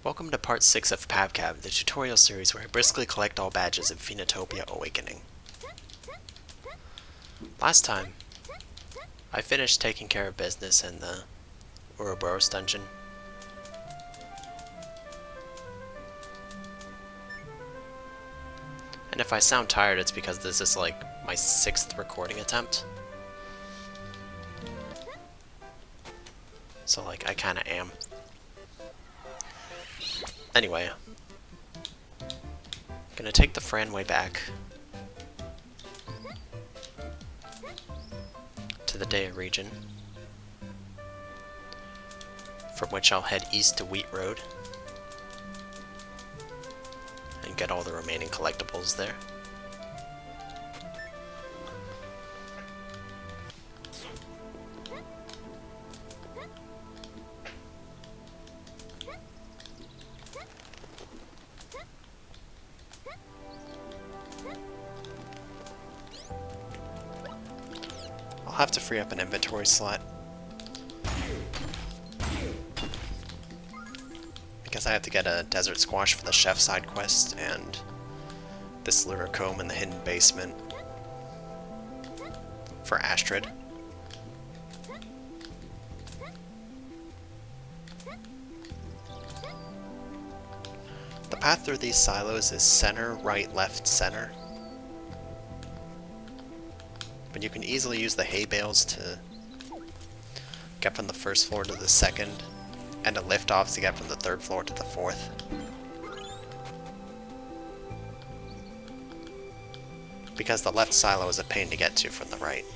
Welcome to part 6 of PABCAB, the tutorial series where I briskly collect all badges of Phoenotopia Awakening. Last time, I finished taking care of business in the Ouroboros dungeon. And if I sound tired, it's because this is like my 6th recording attempt. So like, I kinda am. Anyway, I'm gonna take the Franway back to the Dea region, from which I'll head east to Wheat Road and get all the remaining collectibles there. I'll have to free up an inventory slot because I have to get a desert squash for the chef side quest and this Lunar comb in the hidden basement for Astrid. The path through these silos is center, right, left, center. But you can easily use the hay bales to get from the first floor to the second, and a lift off to get from the third floor to the fourth. Because the left silo is a pain to get to from the right.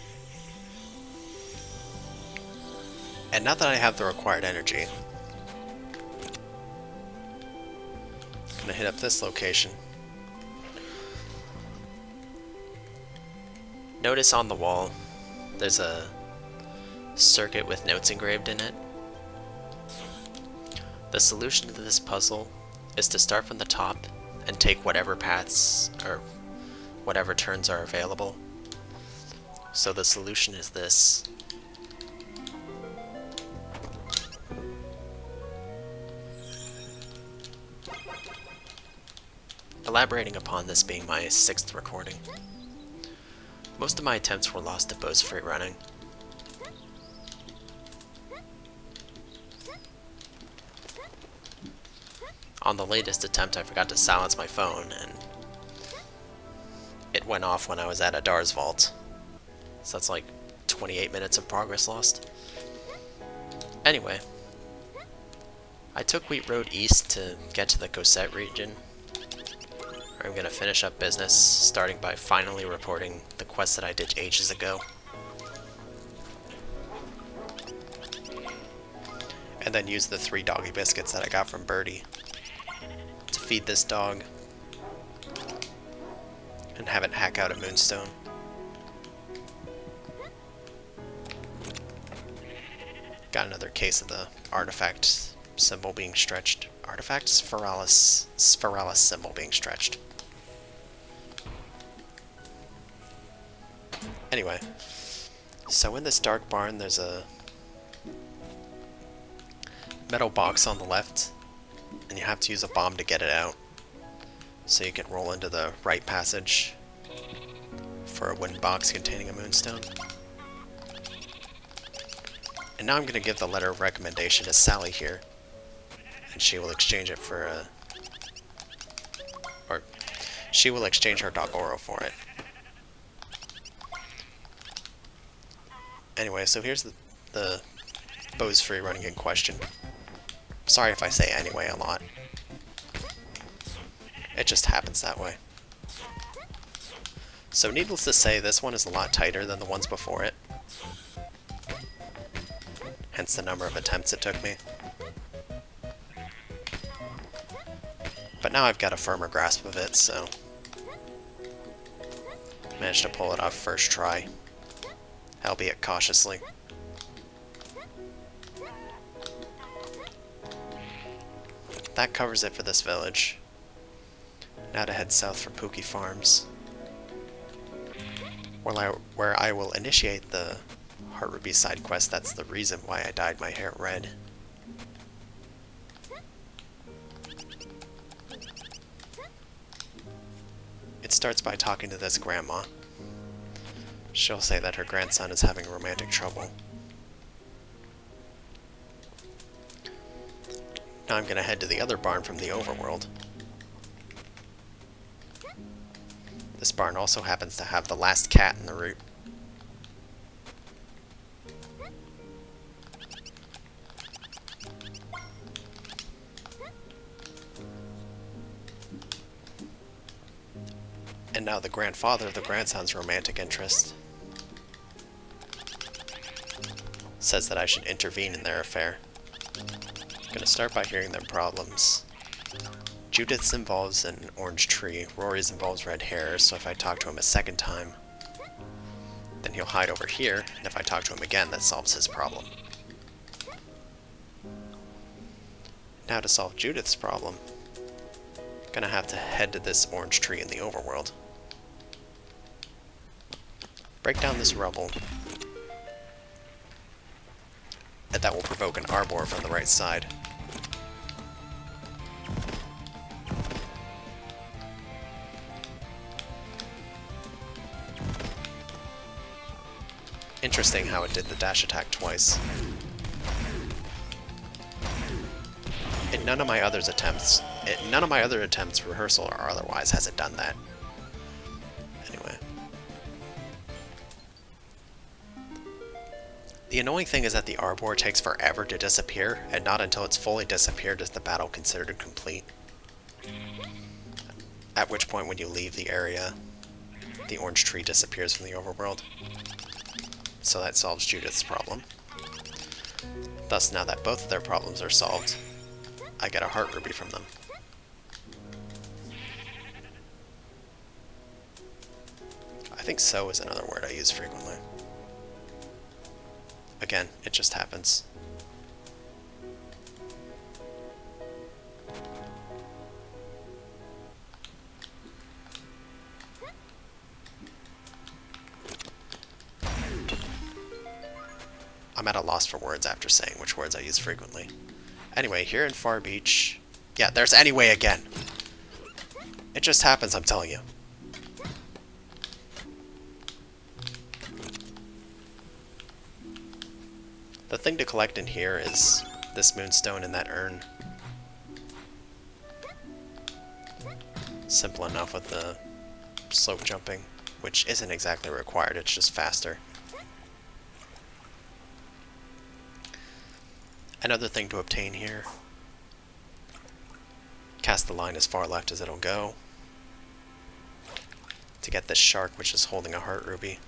And now that I have the required energy, I'm gonna hit up this location. Notice on the wall, there's a circuit with notes engraved in it. The solution to this puzzle is to start from the top and take whatever paths or whatever turns are available. So the solution is this. Elaborating upon this being my 6th recording. Most of my attempts were lost to Bo's free running. On the latest attempt, I forgot to silence my phone, and it went off when I was at Adar's vault. So that's like 28 minutes of progress lost. Anyway, I took Wheat Road east to get to the Cosette region. I'm going to finish up business, starting by finally reporting the quest that I did ages ago. And then use the 3 doggy biscuits that I got from Birdie to feed this dog and have it hack out a moonstone. Got another case of the artifact symbol being stretched. Artifact spiralis symbol being stretched. Anyway, so in this dark barn there's a metal box on the left, and you have to use a bomb to get it out. So you can roll into the right passage for a wooden box containing a moonstone. And now I'm going to give the letter of recommendation to Sally here, and she will exchange it for a... or she will exchange her dog Oro for it. Anyway, so here's the Bo's free running in question. Sorry if I say anyway a lot. It just happens that way. So needless to say, this one is a lot tighter than the ones before it. Hence the number of attempts it took me. But now I've got a firmer grasp of it, so managed to pull it off first try, albeit cautiously. That covers it for this village. Now to head south for Pooki Farms, where I will initiate the Heart Ruby side quest. That's the reason why I dyed my hair red. it starts by talking to this grandma. She'll say that her grandson is having romantic trouble. Now I'm going to head to the other barn from the overworld. This barn also happens to have the last cat in the route. And now the grandfather of the grandson's romantic interest says that I should intervene in their affair. I'm going to start by hearing their problems. Judith's involves an orange tree, Rory's involves red hair, so if I talk to him a second time, then he'll hide over here, and if I talk to him again, that solves his problem. Now to solve Judith's problem, I'm going to have to head to this orange tree in the overworld. Break down this rubble, and that will provoke an arbor from the right side. Interesting how it did the dash attack twice. In none of my other attempts, rehearsal or otherwise, has it done that. Anyway. The annoying thing is that the arbor takes forever to disappear, and not until it's fully disappeared is the battle considered complete. At which point, when you leave the area, the orange tree disappears from the overworld. So that solves Judith's problem. Thus, now that both of their problems are solved, I get a heart ruby from them. I think so is another word I use frequently. Again, it just happens. I'm at a loss for words after saying which words I use frequently. Anyway, here in Far Beach... Yeah, there's anyway again! It just happens, I'm telling you. The thing to collect in here is this moonstone in that urn. Simple enough with the slope jumping, which isn't exactly required, it's just faster. Another thing to obtain here. Cast the line as far left as it'll go. To get this shark, which is holding a heart ruby.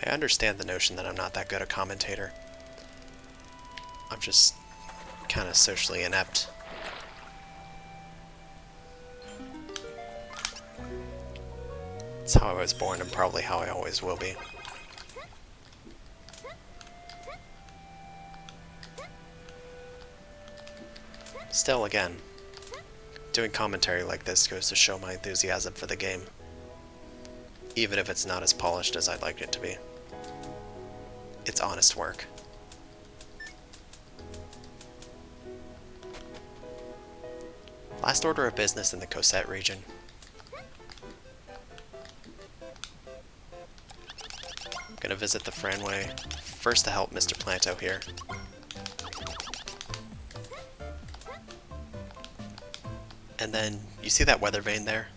I understand the notion that I'm not that good a commentator. I'm just kind of socially inept. It's how I was born and probably how I always will be. Still, again, doing commentary like this goes to show my enthusiasm for the game, even if it's not as polished as I'd like it to be. It's honest work. Last order of business in the Cosette region. I'm gonna visit the Franway, first to help Mr. Planto here. And then, you see that weather vane there?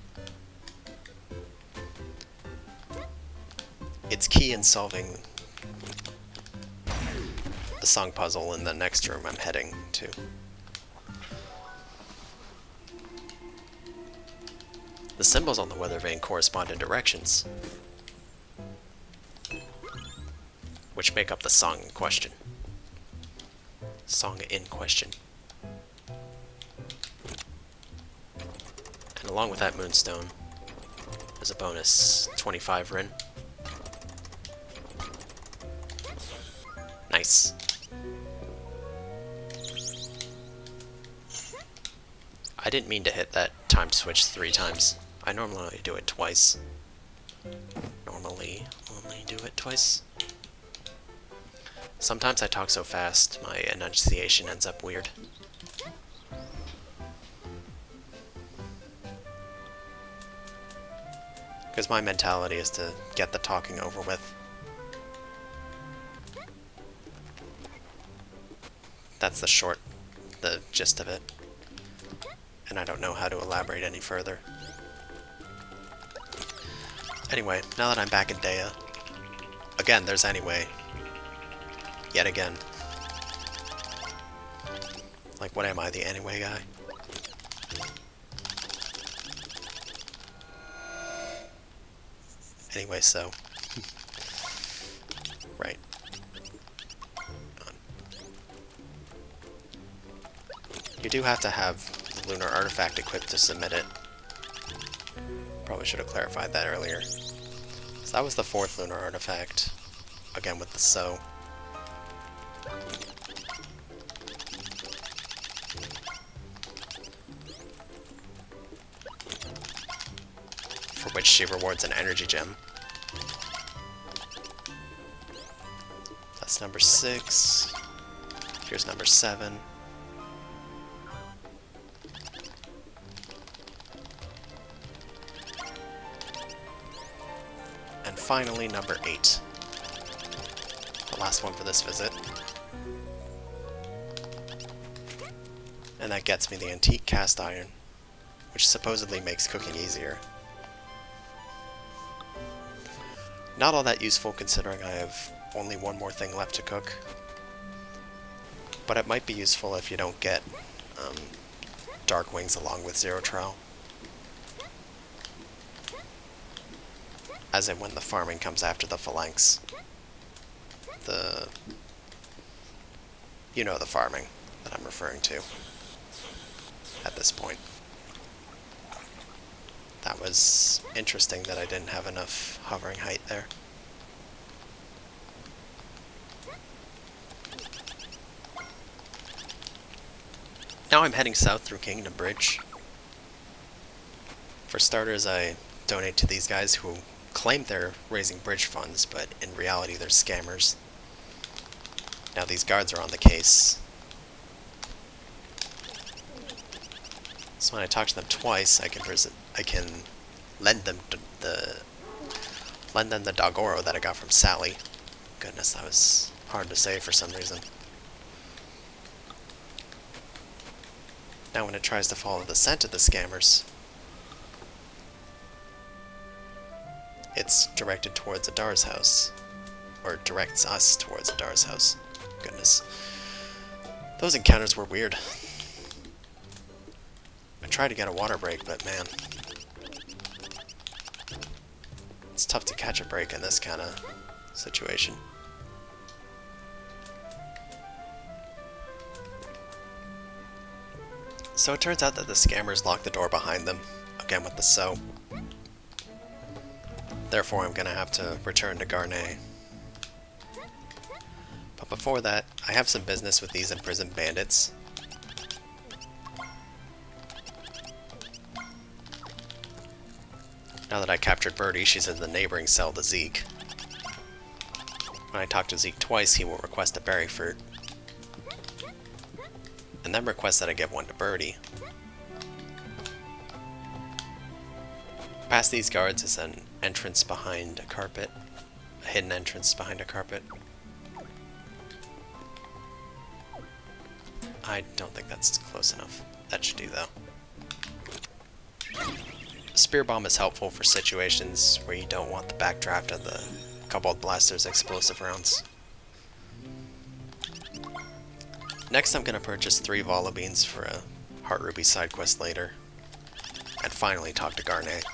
It's key in solving the song puzzle in the next room I'm heading to. The symbols on the weather vane correspond in directions, which make up the song in question. Song in question. And along with that moonstone, there's a bonus 25 Rin. Nice. I didn't mean to hit that time switch 3 times. I normally do it twice. Normally only do it twice. Sometimes I talk so fast, my enunciation ends up weird. Because my mentality is to get the talking over with. That's the gist of it. And I don't know how to elaborate any further. Anyway, now that I'm back in Dea, again, there's anyway. Yet again. Like, what am I, the anyway guy? Anyway, so. Right. You do have to have the Lunar artifact equipped to submit it. Probably should have clarified that earlier. So that was the 4th Lunar artifact. Again with the so. For which she rewards an energy gem. That's number 6. Here's number 7. And finally, number 8. The last one for this visit. And that gets me the antique cast iron, which supposedly makes cooking easier. Not all that useful considering I have only one more thing left to cook. But it might be useful if you don't get dark wings along with zero trowel. As in when the farming comes after the phalanx. You know the farming that I'm referring to at this point. That was interesting that I didn't have enough hovering height there. Now I'm heading south through Kingdom Bridge. For starters, I donate to these guys who claim they're raising bridge funds, but in reality they're scammers. Now these guards are on the case. So when I talk to them twice, I can lend them the Dogoro that I got from Sally. Goodness, that was hard to say for some reason. Now when it tries to follow the scent of the scammers, it's directed towards Adar's house. Or directs us towards Adar's house. Goodness. Those encounters were weird. I tried to get a water break, but man. It's tough to catch a break in this kind of situation. So it turns out that the scammers locked the door behind them, again with the so. Therefore I'm gonna have to return to Garnet. But before that, I have some business with these imprisoned bandits. Now that I captured Birdie, she's in the neighboring cell to Zeke. When I talk to Zeke twice, he will request a berry fruit. And then request that I give one to Birdie. Past these guards is an entrance behind a carpet. A hidden entrance behind a carpet. I don't think that's close enough. That should do, though. Spear bomb is helpful for situations where you don't want the backdraft of the Cobalt Blaster's explosive rounds. Next I'm going to purchase 3 Vala Beans for a Heart Ruby side quest later. And finally talk to Garnet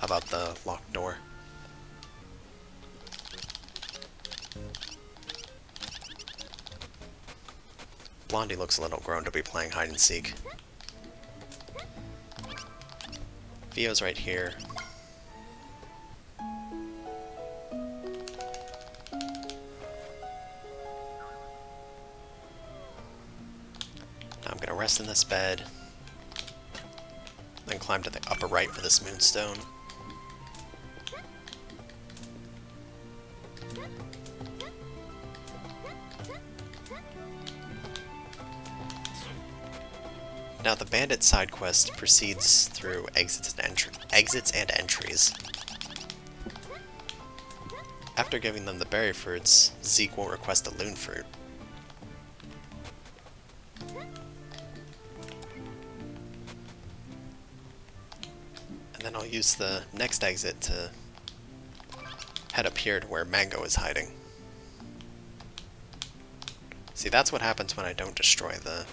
about the locked door. Blondie looks a little grown to be playing hide and seek. Vio's right here. Now I'm gonna rest in this bed. and climb to the upper right for this moonstone. Now the bandit side quest proceeds through exits and entries. After giving them the berry fruits, Zeke will request a loon fruit. And then I'll use the next exit to head up here to where Mango is hiding. See, that's what happens when I don't destroy the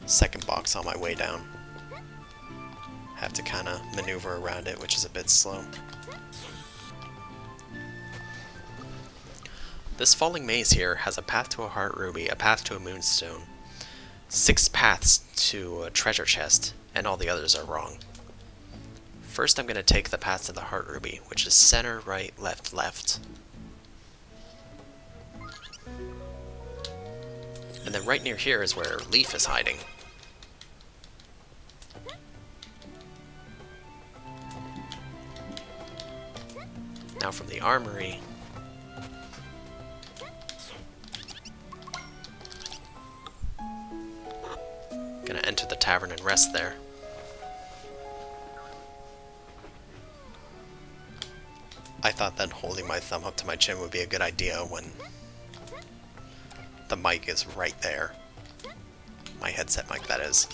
second box on my way down. Have to kind of maneuver around it, which is a bit slow. This falling maze here has a path to a heart ruby, a path to a moonstone, 6 paths to a treasure chest, and all the others are wrong. First I'm going to take the path to the heart ruby, which is center, right, left, left. And then right near here is where Leaf is hiding. Now from the armory, gonna enter the tavern and rest there. I thought that holding my thumb up to my chin would be a good idea when the mic is right there. My headset mic, that is.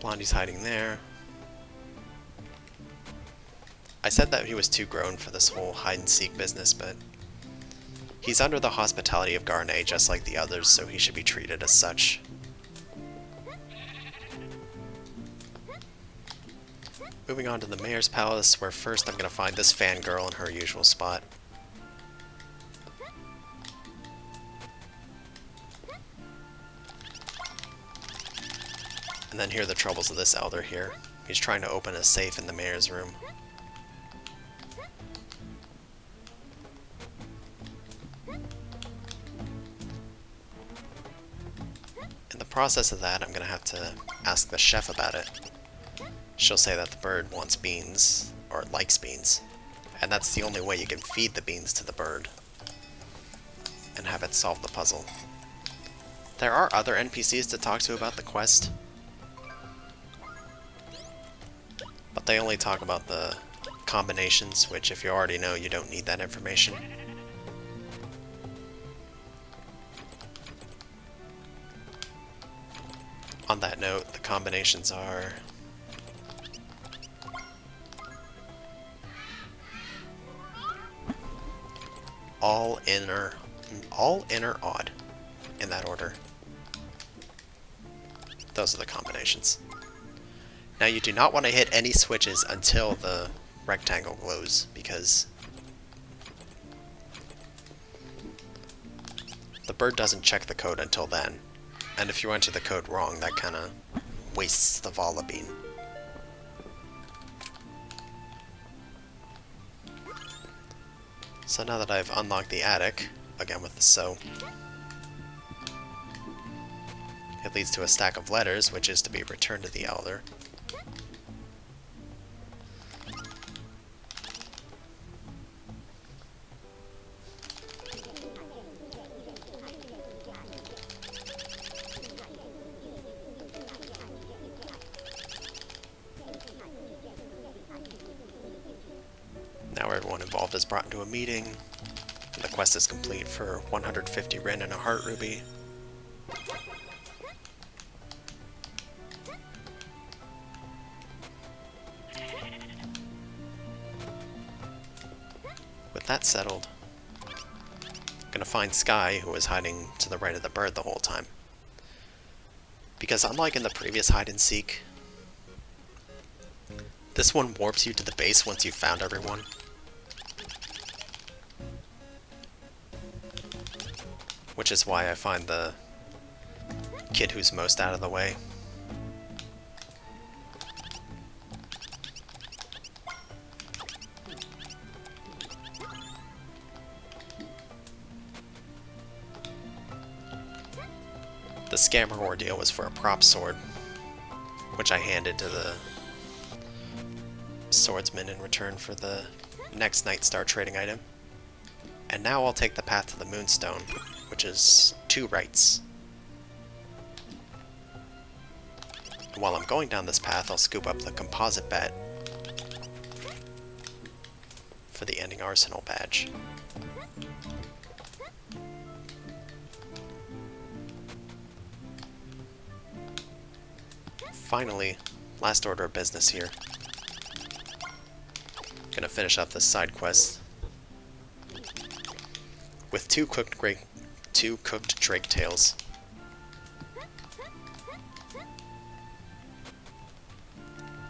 Blondie's hiding there. I said that he was too grown for this whole hide-and-seek business, but he's under the hospitality of Garnet just like the others, so he should be treated as such. Moving on to the Mayor's Palace, where first I'm going to find this fangirl in her usual spot. And then hear the troubles of this elder here. He's trying to open a safe in the mayor's room. In the process of that, I'm going to have to ask the chef about it. She'll say that the bird wants beans, or likes beans, and that's the only way you can feed the beans to the bird and have it solve the puzzle. There are other NPCs to talk to about the quest, but they only talk about the combinations, which if you already know, you don't need that information. On that note, the combinations are all inner odd, in that order. Those are the combinations. Now you do not want to hit any switches until the rectangle glows, because the bird doesn't check the code until then, and if you enter the code wrong, that kind of wastes the Vala bean. So now that I've unlocked the attic, again with the sew, it leads to a stack of letters, which is to be returned to the elder. Now everyone involved is brought into a meeting, and the quest is complete for 150 Ren and a heart ruby. With that settled, I'm gonna find Sky, who was hiding to the right of the bird the whole time. Because unlike in the previous hide-and-seek, this one warps you to the base once you've found everyone. Which is why I find the kid who's most out of the way. The scammer ordeal was for a prop sword. which I handed to the swordsman in return for the next Night Star trading item. And now I'll take the path to the Moonstone, which is 2 rights. And while I'm going down this path, I'll scoop up the composite bat for the Ending Arsenal badge. Finally, last order of business here. Gonna finish up this side quest with two cooked drake tails.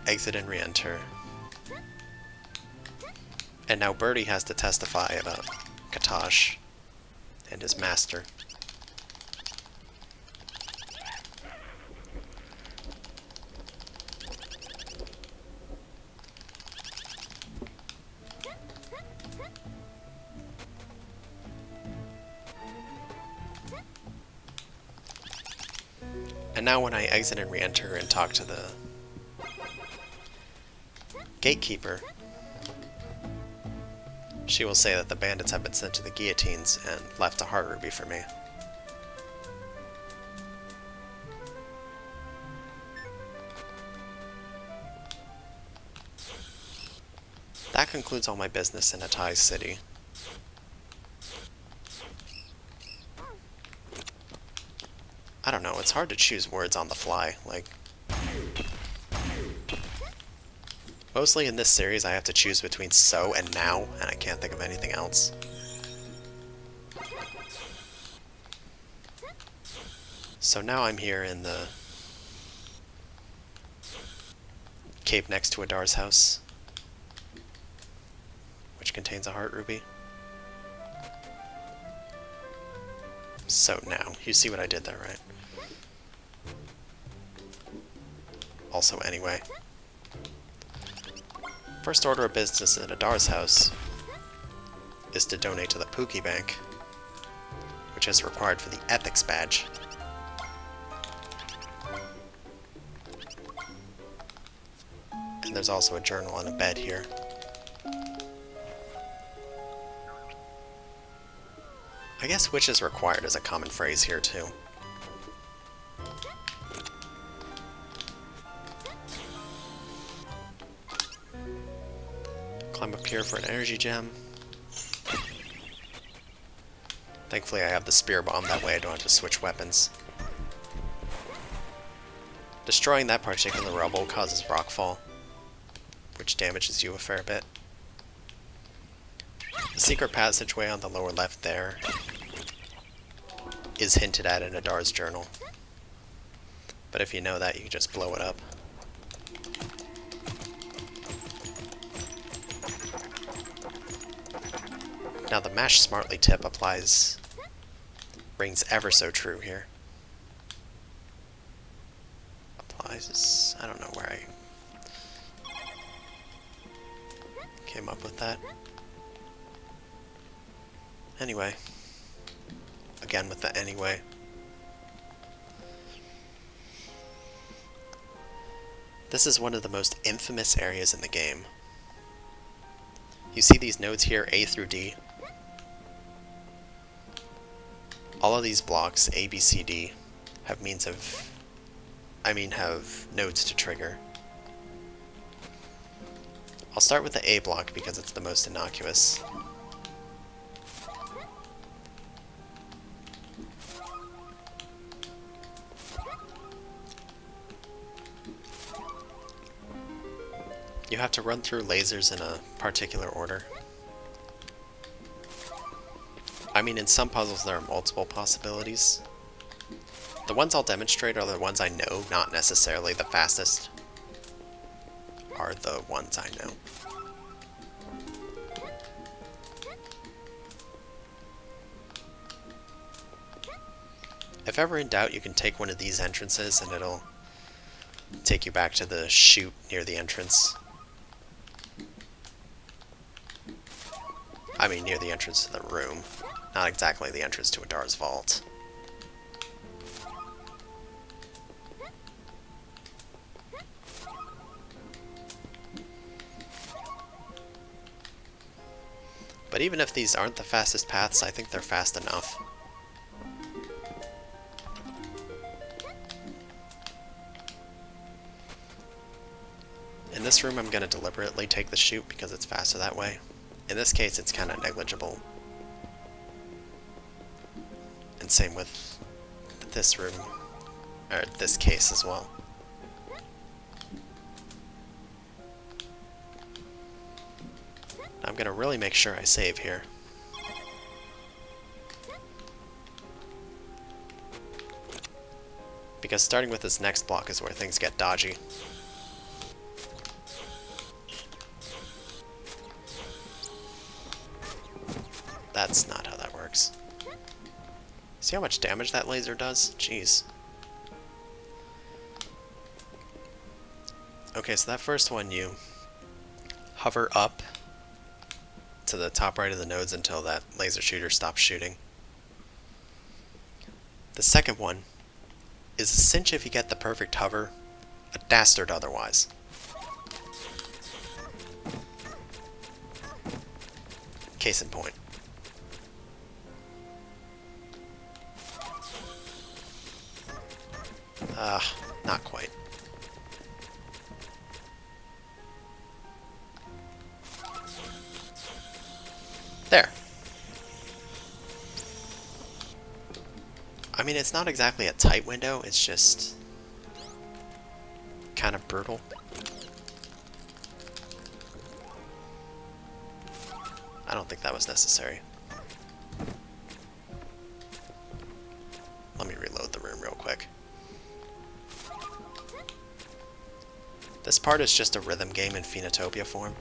Exit and re-enter. And now Birdie has to testify about Katash and his master. And now when I exit and re-enter and talk to the gatekeeper, she will say that the bandits have been sent to the guillotines and left a heart ruby for me. That concludes all my business in Atai City. I don't know, it's hard to choose words on the fly, like... Mostly in this series I have to choose between so and now, and I can't think of anything else. So now I'm here in the cave next to Adar's house, which contains a heart ruby. So now, you see what I did there, right? Also, anyway. First order of business at Adar's house is to donate to the Pooki Bank, which is required for the Ethics badge. And there's also a journal on a bed here. I guess which is required is a common phrase here too. Climb up here for an energy gem. Thankfully I have the spear bomb, that way I don't have to switch weapons. Destroying that particular rubble causes rockfall, which damages you a fair bit. The secret passageway on the lower left there is hinted at in Adar's journal. But if you know that, you can just blow it up. Now the mash smartly tip rings ever so true here. Applies, I don't know where I came up with that. Anyway. Again with the anyway. This is one of the most infamous areas in the game. You see these nodes here, A through D? All of these blocks, A, B, C, D, have have nodes to trigger. I'll start with the A block because it's the most innocuous. You have to run through lasers in a particular order. I mean, in some puzzles there are multiple possibilities. The ones I'll demonstrate are the ones I know, not necessarily the fastest are the ones I know. If ever in doubt, you can take one of these entrances and it'll take you back to the chute near the entrance. I mean, near the entrance to the room. Not exactly the entrance to Adar's vault. But even if these aren't the fastest paths, I think they're fast enough. In this room, I'm going to deliberately take the chute because it's faster that way. In this case, it's kind of negligible. And same with this room, or this case as well. I'm going to really make sure I save here. Because starting with this next block is where things get dodgy. That's not how that works. See how much damage that laser does? Jeez. Okay, so that first one, you hover up to the top right of the nodes until that laser shooter stops shooting. The second one is a cinch if you get the perfect hover, a dastard otherwise. Case in point. Not quite. There. I mean, it's not exactly a tight window, it's just kind of brutal. I don't think that was necessary. Let me reload the room real quick. This part is just a rhythm game in Phoenotopia form.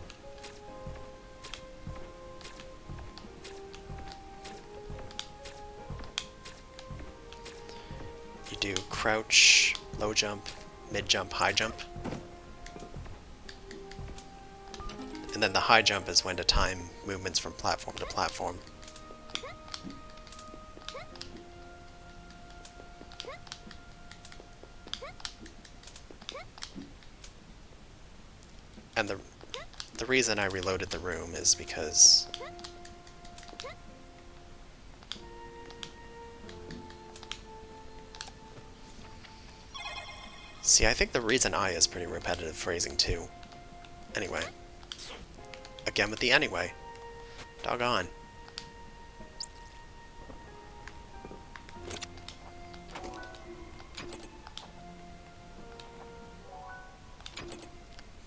You do crouch, low jump, mid jump, high jump. And then the high jump is when to time movements from platform to platform. And the reason I reloaded the room is because see, I think the reason I is pretty repetitive phrasing too. Anyway. Again with the anyway. Doggone.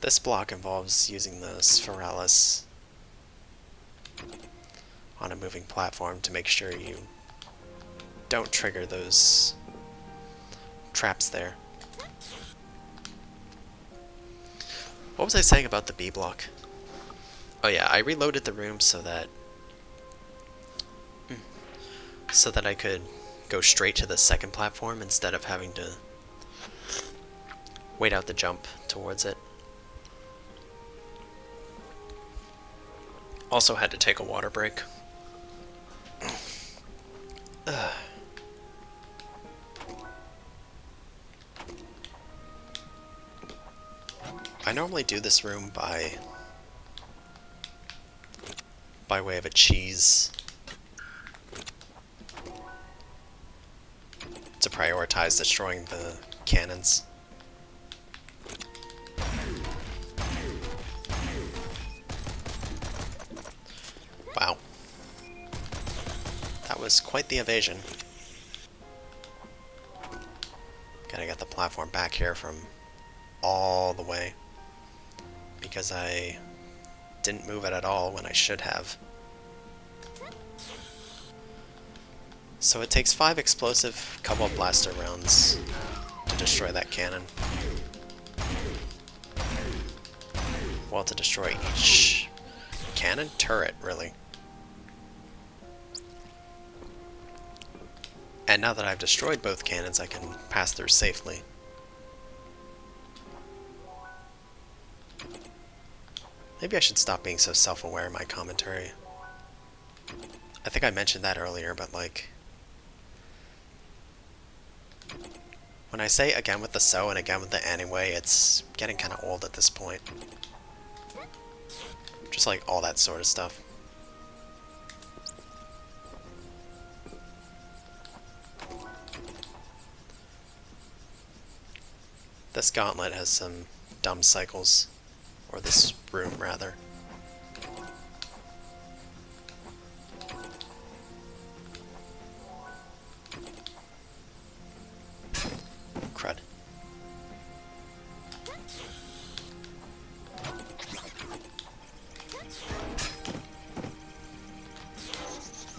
This block involves using the spiralis on a moving platform to make sure you don't trigger those traps there. What was I saying about the B block? Oh yeah, I reloaded the room so that I could go straight to the second platform instead of having to wait out the jump towards it. Also had to take a water break. I normally do this room by way of a cheese to prioritize destroying the cannons. Wow. That was quite the evasion. Gotta get the platform back here from all the way, because I didn't move it at all when I should have. So it takes 5 explosive cobalt blaster rounds to destroy that cannon. Well, to destroy each cannon turret, really. And now that I've destroyed both cannons, I can pass through safely. Maybe I should stop being so self-aware in my commentary. I think I mentioned that earlier, but like, when I say again with the so and again with the anyway, it's getting kind of old at this point. Just like all that sort of stuff. This gauntlet has some dumb cycles. Or this room, rather. Crud.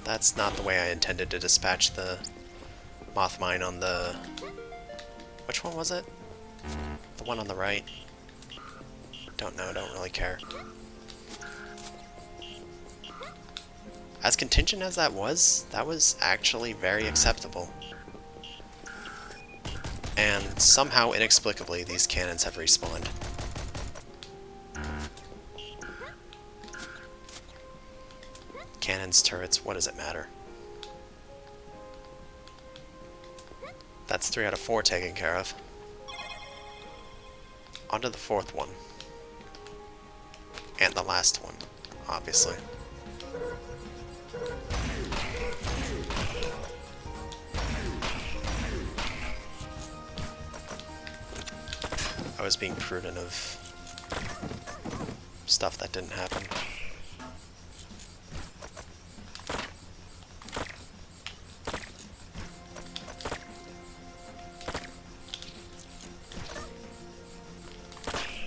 That's not the way I intended to dispatch the moth mine on the... Which one was it? The one on the right? Don't know, don't really care. As contingent as that was actually very acceptable. And somehow, inexplicably, these cannons have respawned. Cannons, turrets, what does it matter? That's 3 out of 4 taken care of. On to the 4th one. And the last one, obviously. I was being prudent of stuff that didn't happen.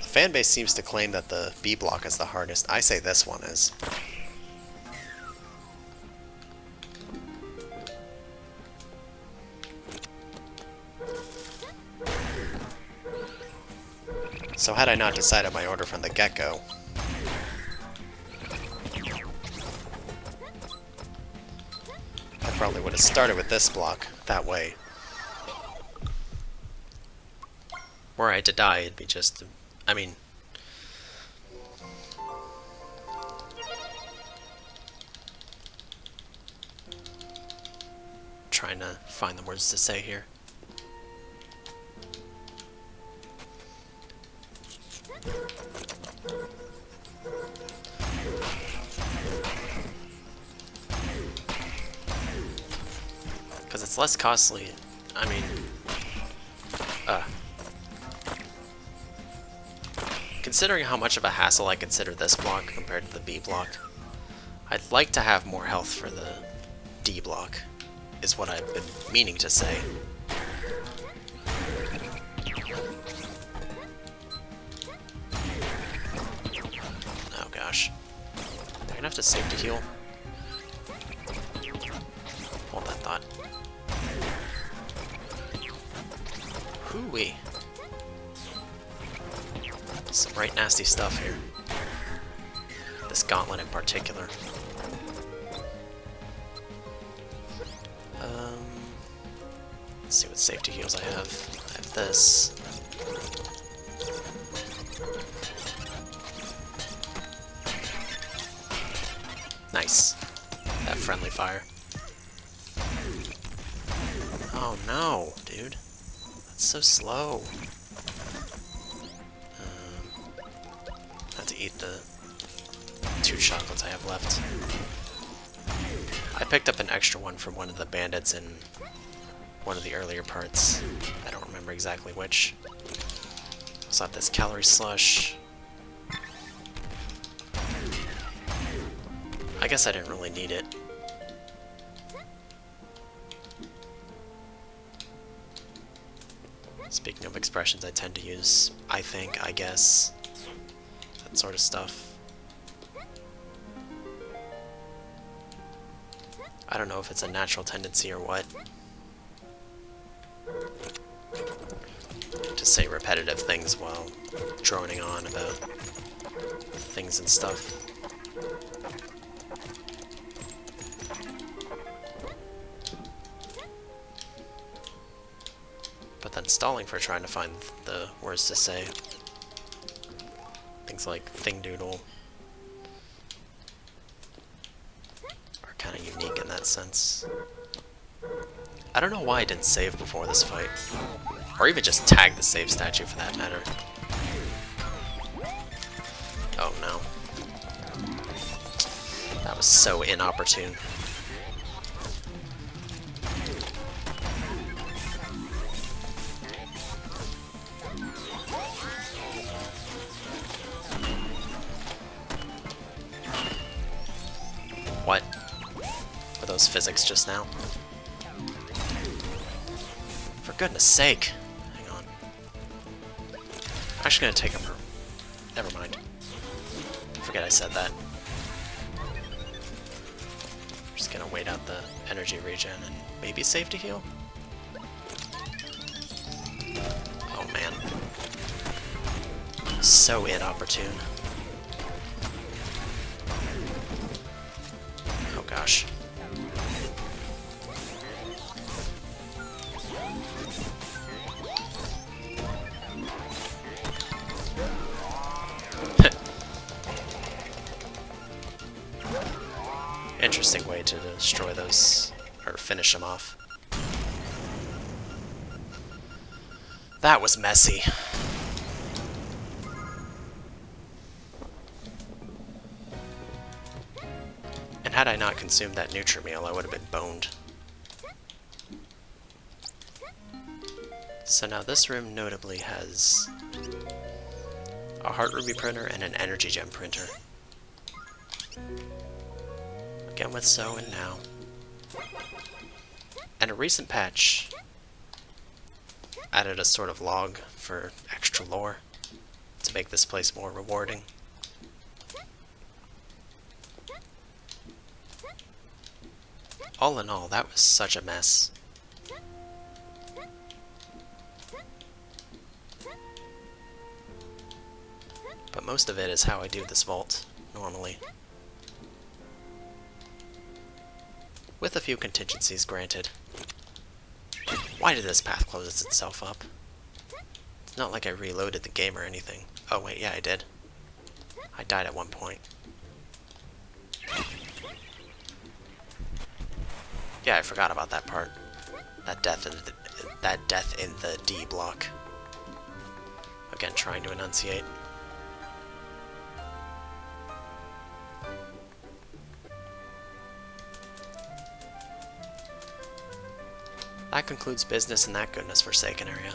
The fanbase seems to claim that the B block is the hardest. I say this one is. So had I not decided my order from the get-go, I probably would have started with this block. That way, were I to die, it'd be just... I mean... trying to find the words to say here. Because it's less costly. I mean... Considering how much of a hassle I consider this block compared to the B block, I'd like to have more health for the D block, is what I've been meaning to say. Oh gosh. They're gonna have to save to heal. Hold that thought. Hooey. Some right nasty stuff here. This gauntlet in particular. Let's see what safety heals I have. I have this. Nice. That friendly fire. Oh no, dude. That's so slow. Have to eat the 2 chocolates I have left. I picked up an extra one from one of the bandits in one of the earlier parts. I don't remember exactly which. Also have this calorie slush. I guess I didn't really need it. Speaking of expressions I tend to use, I think, I guess, that sort of stuff. I don't know if it's a natural tendency or what, to say repetitive things while droning on about things and stuff. But then stalling for trying to find the words to say. Things like thing doodle are kind of unique in that sense. I don't know why I didn't save before this fight. Or even just tag the save statue for that matter. Oh no. That was so inopportune. What? Were those physics just now? For goodness sake! Hang on. I'm actually gonna take him for... Never mind. Forget I said that. Just gonna wait out the energy regen and maybe save to heal? Oh man. So inopportune. Oh gosh. Interesting way to destroy those, or finish them off. That was messy. And had I not consumed that Nutrimeal, I would have been boned. So now this room notably has a Heart Ruby printer and an Energy Gem printer. Again with So and Now. And a recent patch added a sort of log for extra lore to make this place more rewarding. All in all, that was such a mess. But most of it is how I do this vault, normally. With a few contingencies granted. Why did this path close itself up? It's not like I reloaded the game or anything. Oh wait, yeah I did. I died at one point. Yeah, I forgot about that part. That death in the D block. Again, trying to enunciate. That concludes business in that goodness forsaken area.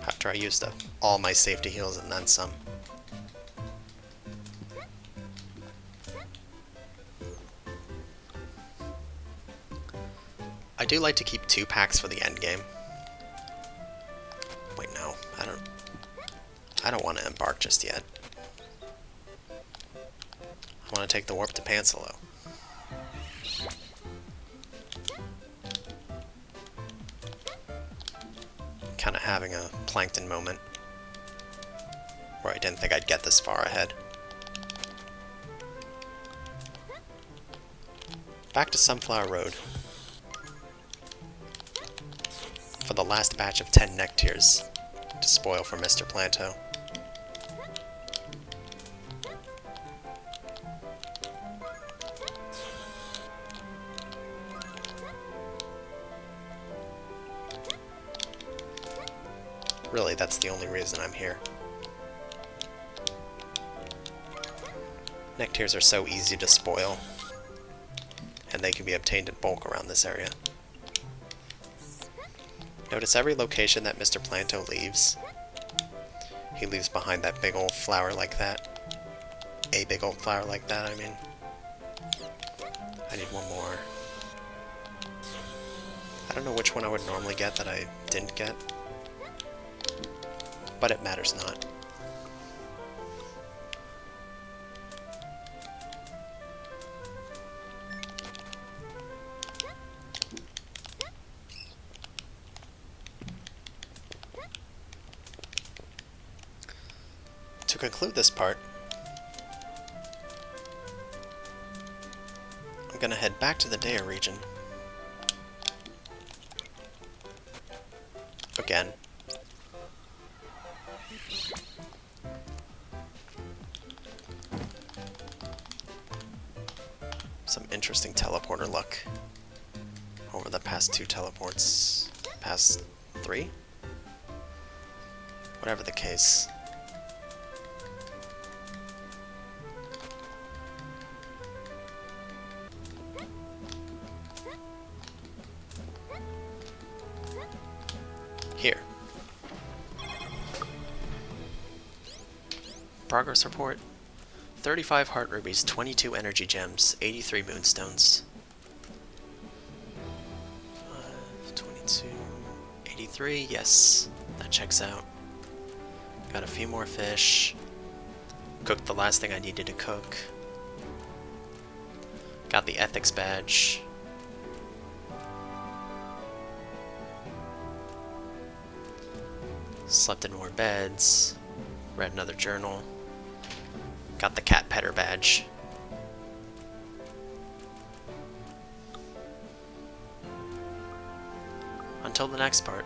After I used up all my safety heals and then some. I do like to keep 2 packs for the end game. Wait, no, I don't want to embark just yet. I want to take the warp to Pansalo. Kind of having a Plankton moment where I didn't think I'd get this far ahead. Back to Sunflower Road for the last batch of 10 Nectiers to spoil for Mr. Planto. Really, that's the only reason I'm here. Nectiers are so easy to spoil, and they can be obtained in bulk around this area. Notice every location that Mr. Planto leaves, he leaves behind that big old flower like that. A big old flower like that, I mean. I need one more. I don't know which one I would normally get that I didn't get, but it matters not. To conclude this part, I'm gonna head back to the Dea region. Again. Some interesting teleporter luck over the past 2 teleports. Past 3? Whatever the case. Here. Progress report. 35 heart rubies, 22 energy gems, 83 moonstones. 22, 83, yes, that checks out. Got a few more fish. Cooked the last thing I needed to cook. Got the ethics badge. Slept in more beds. Read another journal. Got the cat petter badge. Until the next part.